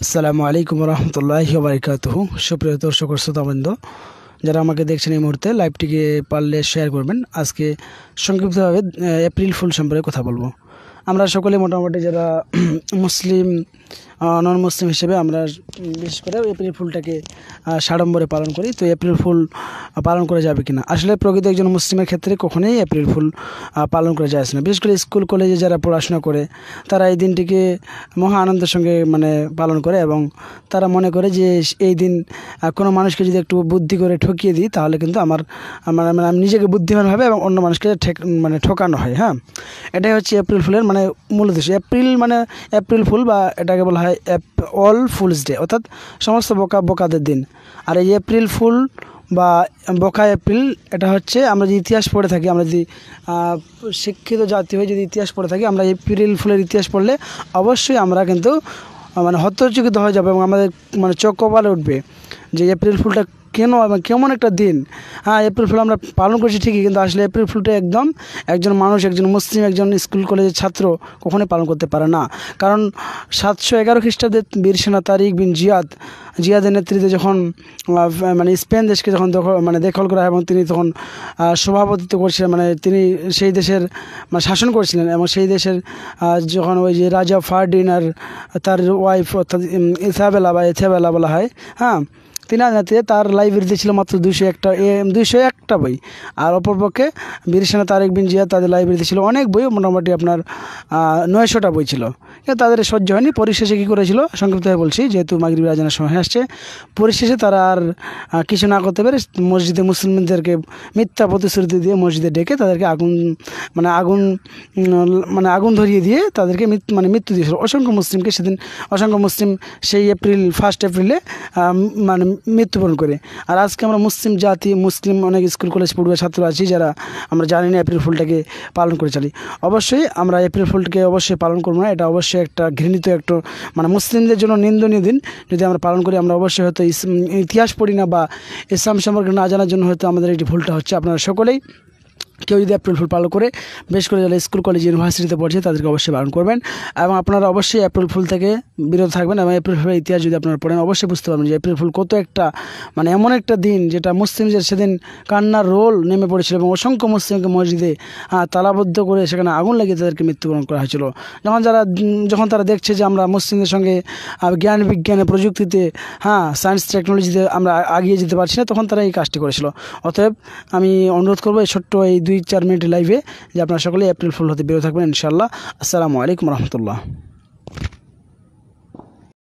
আসসালামু আলাইকুম রহমতুল্লাহি ওয়া বারাকাতুহু। সুপ্রিয় দর্শক ও শ্রোতাবৃন্দ, যারা আমাকে দেখছেন এই মুহূর্তে, লাইভটিকে পারলে শেয়ার করবেন। আজকে সংক্ষিপ্তভাবে এপ্রিল ফুল সম্পর্কে কথা বলবো। আমরা সকলে মোটামুটি যারা মুসলিম নন মুসলিম হিসেবে আমরা বিশেষ করে এপ্রিল ফুলটাকে সাড়ম্বরে পালন করি। তো এপ্রিল ফুল পালন করা যাবে কিনা, আসলে প্রকৃত একজন মুসলিমের ক্ষেত্রে কখনোই এপ্রিল ফুল পালন করা যায় না। বিশেষ করে স্কুল কলেজে যারা পড়াশোনা করে তারা এই দিনটিকে মহা আনন্দের সঙ্গে পালন করে এবং তারা মনে করে যে এই দিন কোনো মানুষকে যদি একটু বুদ্ধি করে ঠকিয়ে দিই তাহলে কিন্তু আমার আমি নিজেকে বুদ্ধিমান হবে এবং অন্য মানুষকে ঠকানো হয়। হ্যাঁ, এটাই হচ্ছে এপ্রিল ফুলের মূল উদ্দেশ্য। এপ্রিল ফুল বা এটাকে বলা হয় অল ফুলস ডে, অর্থাৎ সমস্ত বোকাদের দিন। আর এই এপ্রিল ফুল বা বোকা এপ্রিল, এটা হচ্ছে আমরা যদি ইতিহাস পড়ে থাকি, আমরা যদি শিক্ষিত জাতি হয়ে যদি ইতিহাস পড়ে থাকি, আমরা এপ্রিল ফুলের ইতিহাস পড়লে অবশ্যই আমরা কিন্তু হতচকিত হয়ে যাবে এবং আমাদের চোখ কপালে উঠবে যে এপ্রিল ফুলটা কেন এবং কেমন একটা দিন। হ্যাঁ, এপ্রিল ফুল আমরা পালন করছি ঠিকই, কিন্তু আসলে এপ্রিল ফুলটা একজন মানুষ, একজন মুসলিম, একজন স্কুল কলেজের ছাত্র কখনোই পালন করতে পারে না। কারণ 711 খ্রিস্টাব্দে বীর সেনা তারিক বিন জিয়াদের নেতৃত্বে যখন স্পেন দেশকে যখন দখল করা হয় এবং তিনি তখন সভাপতিত্ব করছিলেন, তিনি সেই দেশের শাসন করছিলেন এবং সেই দেশের যখন ওই যে রাজা ফার্ডিনার তার ওয়াইফ অর্থাৎ ইসাবেলা বলা হয়, হ্যাঁ, তার লাইব্রেরিতে ছিল মাত্র 201টা বই। আর অপরপক্ষে বীর সেনা তারিক বিন জিয়াদ তাদের লাইব্রেরিতে ছিল অনেক বই, মোটামুটি আপনার 900টা বই ছিল। কিন্তু তাদের সহ্য হয়নি। পরিশেষে কী করেছিল, সংক্ষিপ্তভাবে বলছি যেহেতু মাগরিবের আজানের সময় আসছে। পরিশেষে তারা আর কিছু না করতে পেরে মসজিদে মুসলিমদেরকে মিথ্যা প্রতিশ্রুতি দিয়ে মসজিদে ডেকে তাদেরকে আগুন ধরিয়ে দিয়ে তাদেরকে মৃত্যু দিয়েছিল। অসংখ্য মুসলিম সেই 1 এপ্রিলে মৃত্যুবরণ করে। আর আজকে আমরা মুসলিম জাতি, মুসলিম অনেক স্কুল কলেজ পড়ুয়া ছাত্র আছি যারা আমরা জানি না এপ্রিল ফুলটাকে পালন করে চলি। অবশ্যই আমরা এপ্রিল ফুলটাকে অবশ্যই পালন করবো না। এটা অবশ্যই একটা ঘৃণিত মুসলিমদের জন্য নিন্দনীয় দিন। যদি আমরা পালন করি, আমরা অবশ্যই হয়তো ইতিহাস পড়ি না বা ইসলাম সম্পর্কে না জানার জন্য হয়তো আমাদের এই ভুলটা হচ্ছে। আপনারা সকলেই কেউ যদি এপ্রিল ফুল পালন করে, বেশ করে যারা স্কুল কলেজ ইউনিভার্সিটিতে পড়ছে তাদেরকে অবশ্যই পালন করবেন এবং আপনারা অবশ্যই এপ্রিল ফুল থেকে বিরত থাকবেন। এবং এপ্রিল ফুলের ইতিহাস যদি আপনারা পড়েন অবশ্যই বুঝতে পারবেন যে এপ্রিল ফুল কত একটা এমন একটা দিন যেটা মুসলিমদের সেদিন কান্নার রোল নেমে পড়েছিল এবং অসংখ্য মুসলিমকে মসজিদে তালাবদ্ধ করে সেখানে আগুন লাগিয়ে তাদেরকে মৃত্যুবরণ করা হয়েছিল। যখন তারা দেখছে যে আমরা মুসলিমদের সঙ্গে জ্ঞান বিজ্ঞানে প্রযুক্তিতে সায়েন্স টেকনোলজিতে আমরা আগিয়ে যেতে পারছি না, তখন তারা এই কাজটি করেছিল। অতএব আমি অনুরোধ করবো এই ছোট্ট এই 2-4 মিনিটের লাইভে যে আপনারা সকলে এপ্রিল ফুল হতে বিরত থাকবেন ইনশাআল্লাহ। আসসালামু আলাইকুম রহমতুল্লাহ।